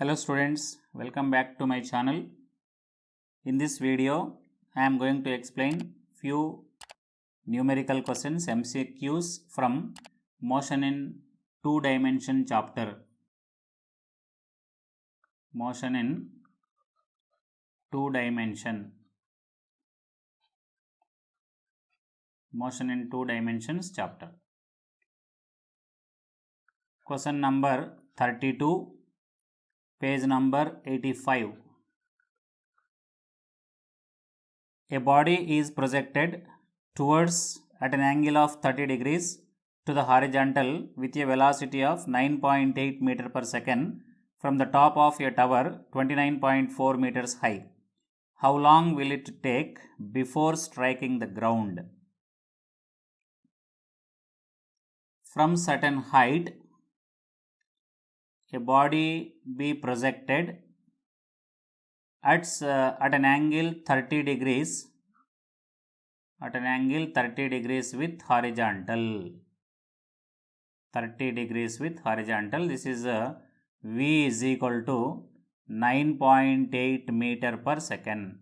Hello students, welcome back to my channel. In this video, I am going to explain few numerical questions MCQs from Motion in Two Dimension chapter. Motion in Two Dimension. Motion in Two Dimensions chapter. Question number 32. Page number 85. A body is projected towards at an angle of 30 degrees to the horizontal with a velocity of 9.8 meter per second from the top of a tower 29.4 meters high. How long will it take before striking the ground? From certain height, a body be projected at an angle 30 degrees with horizontal. 30 degrees with horizontal. This is V is equal to 9.8 meter per second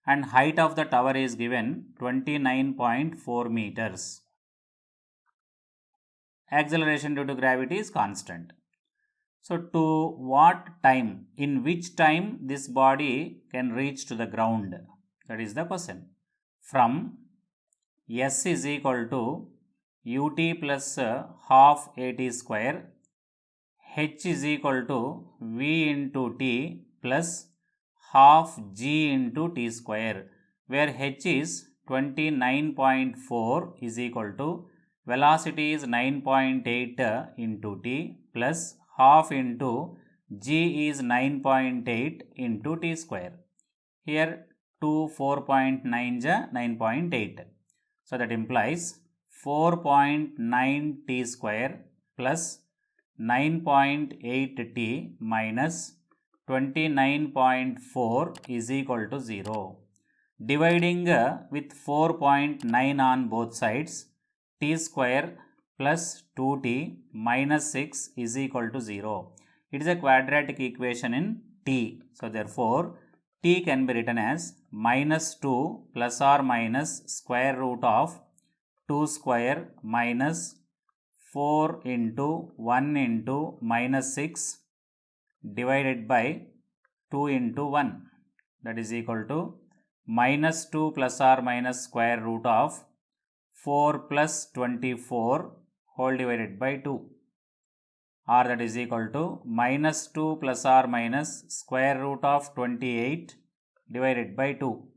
and height of the tower is given 29.4 meters. Acceleration due to gravity is constant. So to what time, in which time this body can reach to the ground? That is the question. From S is equal to ut plus half at square, h is equal to v into t plus half g into t square, where h is 29.4 is equal to velocity is 9.8 into t plus half into g is 9.8 into t square. Here 2 4.9 is 9.8. So that implies 4.9 t square plus 9.8 t minus 29.4 is equal to 0. Dividing with 4.9 on both sides, t square plus 2t minus 6 is equal to 0. It is a quadratic equation in t. So therefore, t can be written as minus 2 plus or minus square root of 2 square minus 4 into 1 into minus 6 divided by 2 into 1. That is equal to minus 2 plus or minus square root of 4 plus 24 whole divided by 2, or that is equal to minus 2 plus or minus square root of 28 divided by 2.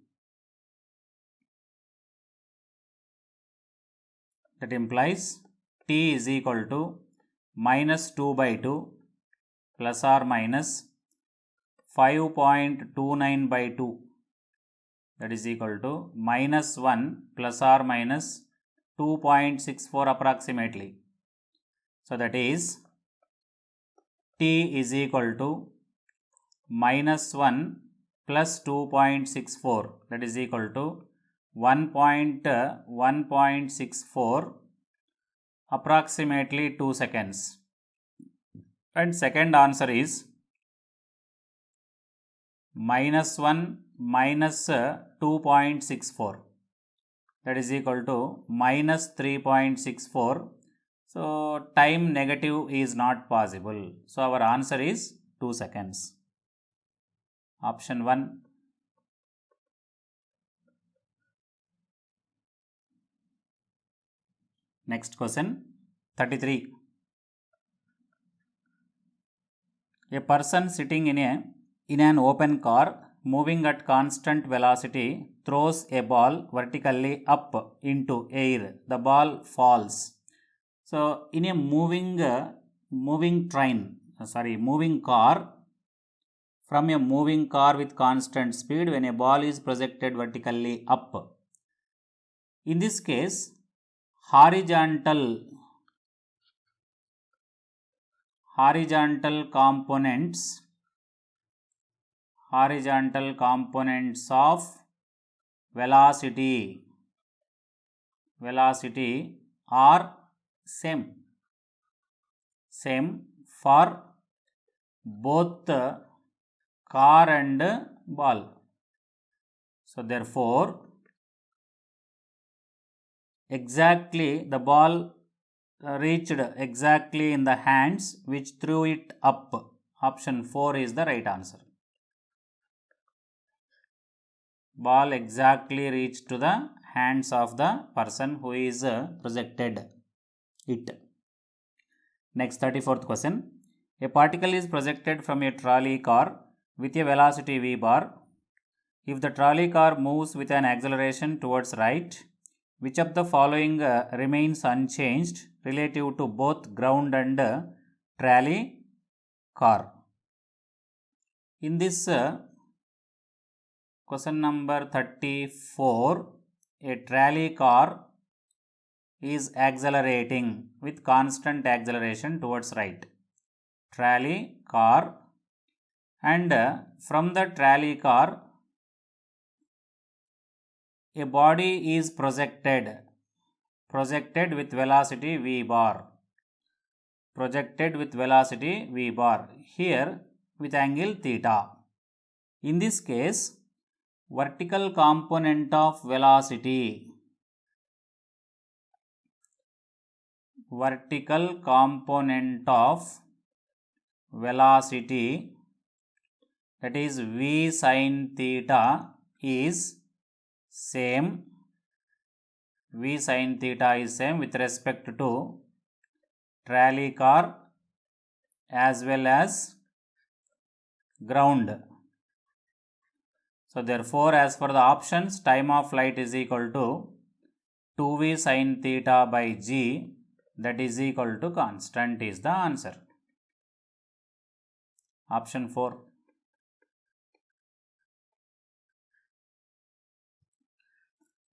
That implies t is equal to minus 2 by 2 plus or minus 5.29 by 2. That is equal to minus 1 plus or minus 2.64 approximately. So that is t is equal to minus 1 plus 2.64, that is equal to 1.64 approximately 2 seconds. And second answer is minus 1 minus 2.64, that is equal to minus 3.64. So time negative is not possible. So our answer is 2 seconds. Option 1. Next question 33. A person sitting in an open car moving at constant velocity throws a ball vertically up into air. The ball falls. So in a moving car, from a moving car with constant speed, when a ball is projected vertically up, in this case horizontal components of velocity are same for both car and ball. So therefore, exactly the ball reached exactly in the hands which threw it up. Option 4 is the right answer. Ball exactly reached to the hands of the person who is projected it. Next, 34th question. A particle is projected from a trolley car with a velocity v bar. If the trolley car moves with an acceleration towards right, which of the following remains unchanged relative to both ground and trolley car? In this question number 34, a trolley car is accelerating with constant acceleration towards right. Trolley car, and from the trolley car a body is projected with velocity v bar. Projected with velocity v bar. Here with angle theta. In this case, vertical component of velocity, that is v sin theta is same. V sin theta is same with respect to trolley car as well as ground. So therefore, as per the options, time of flight is equal to 2v sin theta by g, that is equal to constant is the answer. Option 4.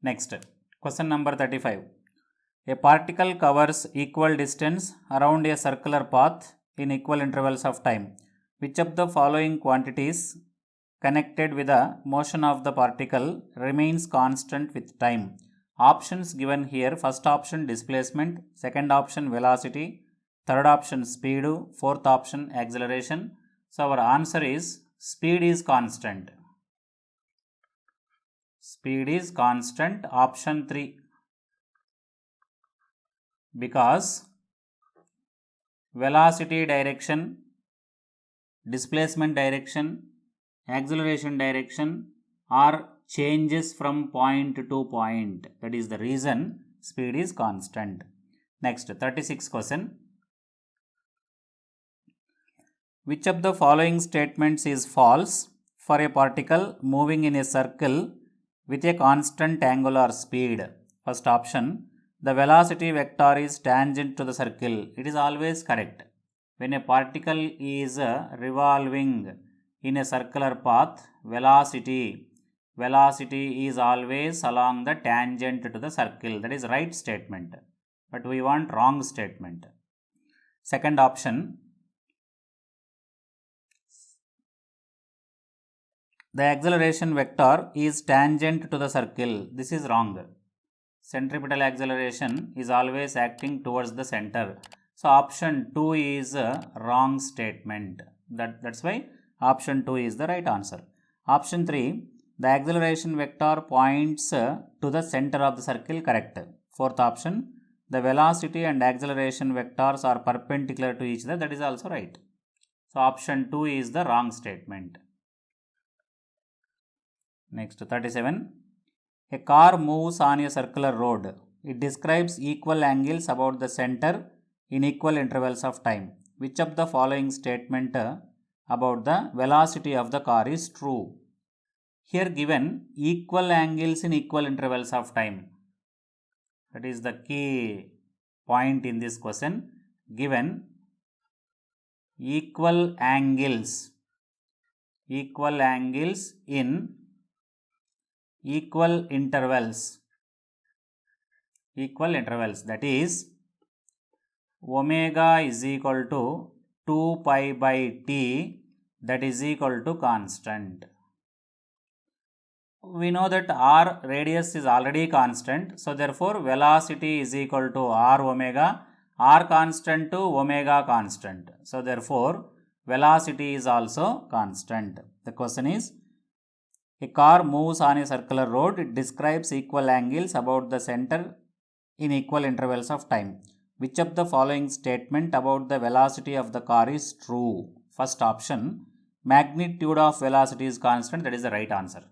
Next, question number 35. A particle covers equal distance around a circular path in equal intervals of time. Which of the following quantities connected with the motion of the particle remains constant with time? Options given here: first option displacement, second option velocity, third option speed, fourth option acceleration. So our answer is speed is constant. Speed is constant, option 3, because velocity direction, displacement direction, acceleration direction are changes from point to point. That is the reason speed is constant. Next, 36th question. Which of the following statements is false for a particle moving in a circle with a constant angular speed? First option, the velocity vector is tangent to the circle. It is always correct. When a particle is revolving in a circular path, velocity is always along the tangent to the circle. That is right statement. But we want wrong statement. Second option, the acceleration vector is tangent to the circle. This is wrong. Centripetal acceleration is always acting towards the center. So option 2 is a wrong statement. That's why option 2 is the right answer. Option 3, the acceleration vector points to the center of the circle, correct. Fourth option, the velocity and acceleration vectors are perpendicular to each other, that is also right. So option 2 is the wrong statement. Next, 37. A car moves on a circular road. It describes equal angles about the center in equal intervals of time. Which of the following statement about the velocity of the car is true? Here given equal angles in equal intervals of time. That is the key point in this question. Given equal angles in equal intervals, that is omega is equal to 2 pi by t, that is equal to constant. We know that r radius is already constant, so therefore velocity is equal to r omega, r constant to omega constant. So therefore velocity is also constant. The question is, a car moves on a circular road. It describes equal angles about the center in equal intervals of time. Which of the following statement about the velocity of the car is true? First option, magnitude of velocity is constant. That is the right answer.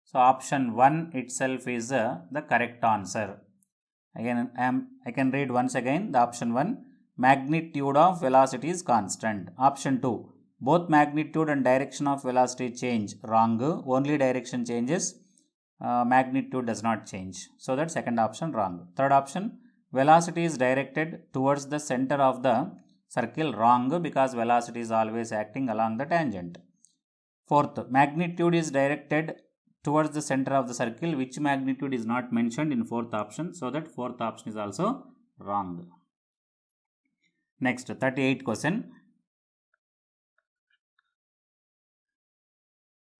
So option 1 itself is the correct answer. Again, I can read once again the option 1, magnitude of velocity is constant. Option 2, both magnitude and direction of velocity change. Wrong. Only direction changes. Magnitude does not change. So that second option wrong. Third option, velocity is directed towards the center of the circle. Wrong, because velocity is always acting along the tangent. Fourth, magnitude is directed towards the center of the circle. Which magnitude is not mentioned in fourth option, so that fourth option is also wrong. Next, 38th question.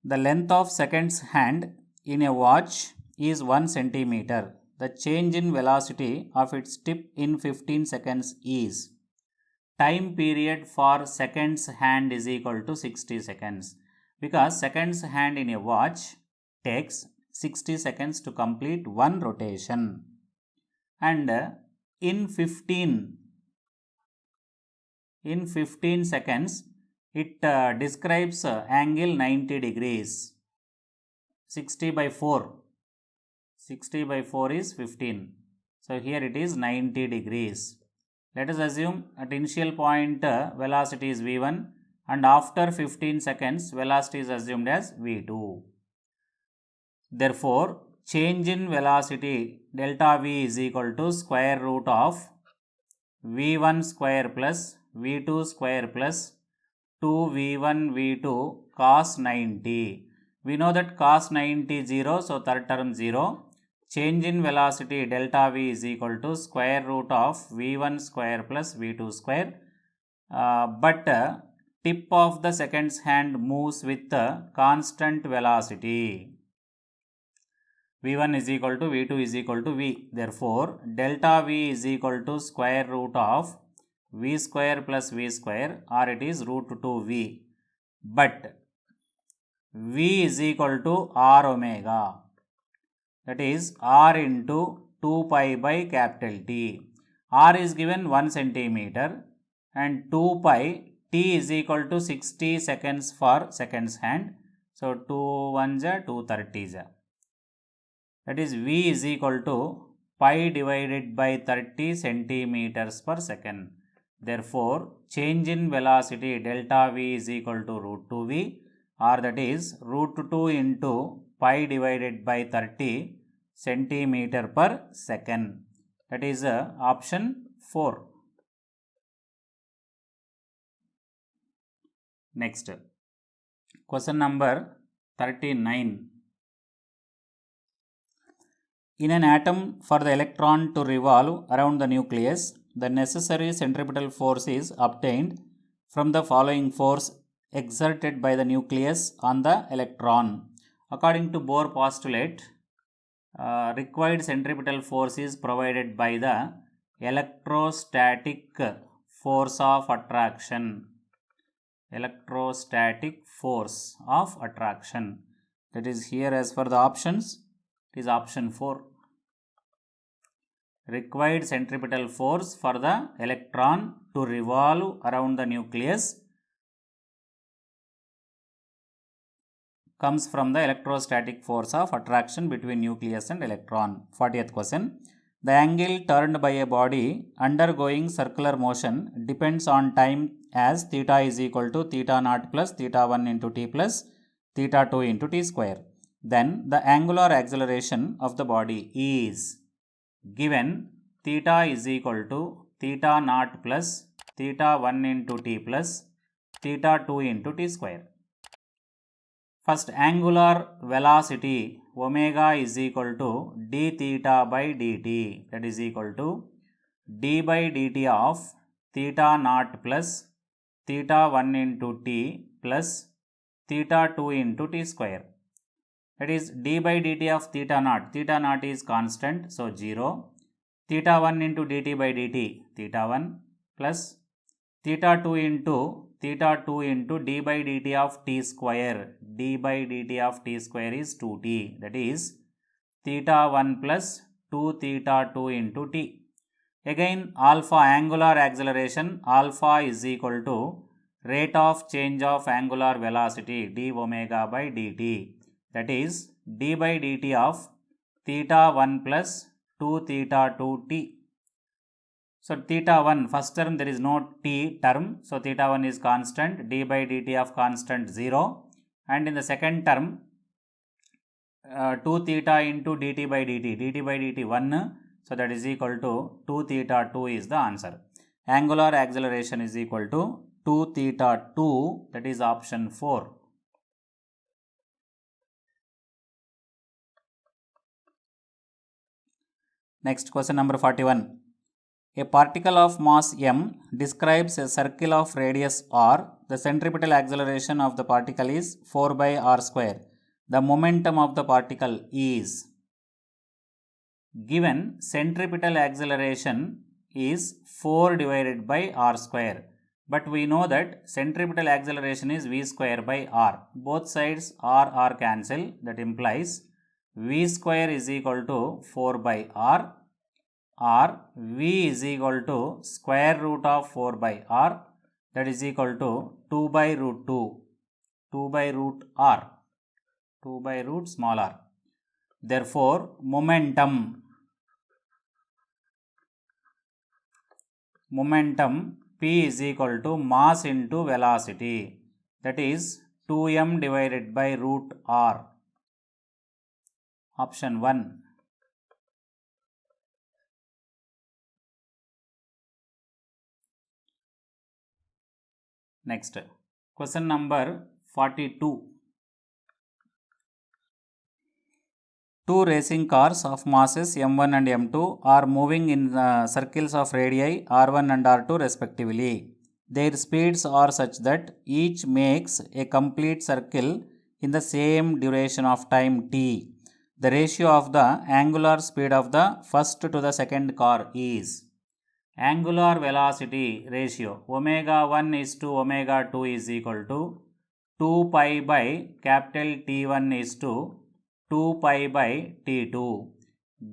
The length of seconds hand in a watch is 1 centimeter. The change in velocity of its tip in 15 seconds is. Time period for seconds hand is equal to 60 seconds. Because seconds hand in a watch takes 60 seconds to complete one rotation. And in 15 seconds, it describes angle 90 degrees. 60 by 4. 60 by 4 is 15. So here it is 90 degrees. Let us assume at initial point velocity is v1 and after 15 seconds velocity is assumed as v2. Therefore, change in velocity delta v is equal to square root of v1 square plus v2 square plus 2v1 v2 cos 90. We know that cos 90 is 0, so third term 0. Change in velocity delta v is equal to square root of v1 square plus v2 square. But tip of the seconds hand moves with constant velocity. v1 is equal to v2 is equal to v. Therefore, delta v is equal to square root of v square plus v square, or it is root 2v. But v is equal to r omega. That is r into 2 pi by capital T. R is given 1 centimeter and 2 pi, T is equal to 60 seconds for seconds hand. So 2 1s are 2 30s. That is v is equal to pi divided by 30 centimeters per second. Therefore, change in velocity delta v is equal to root 2v, or that is root 2 into pi divided by 30 centimeter per second. That is option 4. Next, question number 39. In an atom, for the electron to revolve around the nucleus, the necessary centripetal force is obtained from the following force exerted by the nucleus on the electron. According to Bohr postulate, required centripetal force is provided by the electrostatic force of attraction. Electrostatic force of attraction. That is here as for the options, it is option 4. Required centripetal force for the electron to revolve around the nucleus comes from the electrostatic force of attraction between nucleus and electron. 40th question. The angle turned by a body undergoing circular motion depends on time as theta is equal to theta naught plus theta 1 into t plus theta 2 into t square. Then the angular acceleration of the body is given theta is equal to theta naught plus theta 1 into t plus theta 2 into t square. First, angular velocity omega is equal to d theta by dt, that is equal to d by dt of theta naught plus theta 1 into t plus theta 2 into t square. That is d by dt of theta naught is constant, so 0. Theta 1 into dt by dt, theta 1 plus theta 2 into theta 2 into d by dt of t square. D by dt of t square is 2t. That is theta 1 plus 2 theta 2 into t. Again, alpha angular acceleration, alpha is equal to rate of change of angular velocity d omega by dt. That is d by dt of theta 1 plus 2 theta 2 t. So theta 1, first term there is no t term, so theta 1 is constant, d by dt of constant 0, and in the second term 2 theta into dt by dt 1, so that is equal to 2 theta 2 is the answer. Angular acceleration is equal to 2 theta 2, that is option 4. Next, question number 41. A particle of mass m describes a circle of radius r. The centripetal acceleration of the particle is 4 by r square. The momentum of the particle is. Given centripetal acceleration is 4 divided by r square. But we know that centripetal acceleration is v square by r. Both sides r cancel. That implies v square is equal to 4 by r, or v is equal to square root of 4 by r, that is equal to 2 by root 2, 2 by root r, 2 by root small r. Therefore, momentum P is equal to mass into velocity, that is 2m divided by root r. Option 1. Next, question number 42. Two racing cars of masses m1 and m2 are moving in circles of radii r1 and r2 respectively. Their speeds are such that each makes a complete circle in the same duration of time t. The ratio of the angular speed of the first to the second car is. Angular velocity ratio omega 1 is to omega 2 is equal to 2 pi by capital T1 is to 2 pi by T2.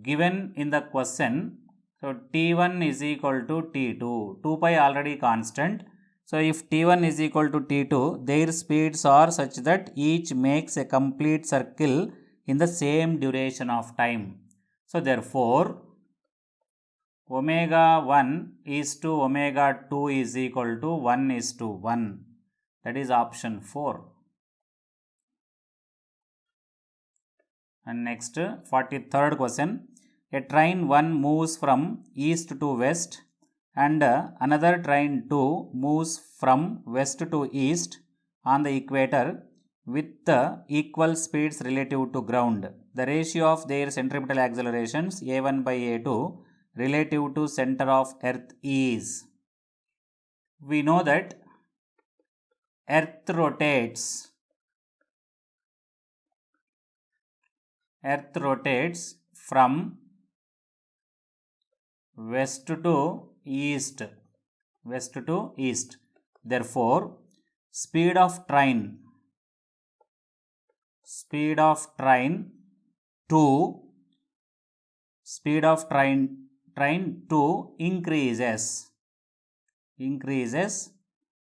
Given in the question, so T1 is equal to T2. 2 pi already constant. So if T1 is equal to T2, their speeds are such that each makes a complete circle in the same duration of time. So therefore, omega 1 is to omega 2 is equal to 1 is to 1. That is option 4. And next, 43rd question. A train 1 moves from east to west and another train 2 moves from west to east on the equator with equal speeds relative to ground. The ratio of their centripetal accelerations a1 by a2 relative to center of earth is. We know that earth rotates from west to east. Therefore, speed of train 2 increases.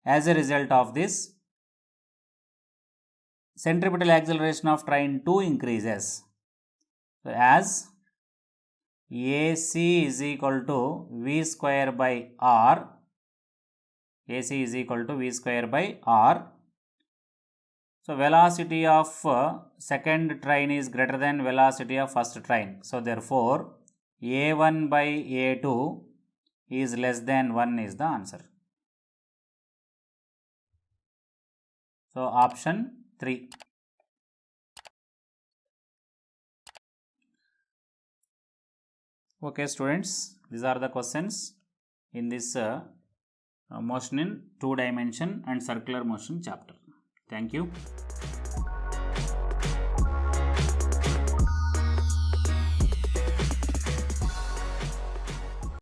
As a result of this, centripetal acceleration of train 2 increases. So as AC is equal to v square by r, so velocity of second train is greater than velocity of first train. So therefore, a1 by a2 is less than 1 is the answer. So option 3. Okay students, these are the questions in this motion in 2 dimension and circular motion chapter. Thank you.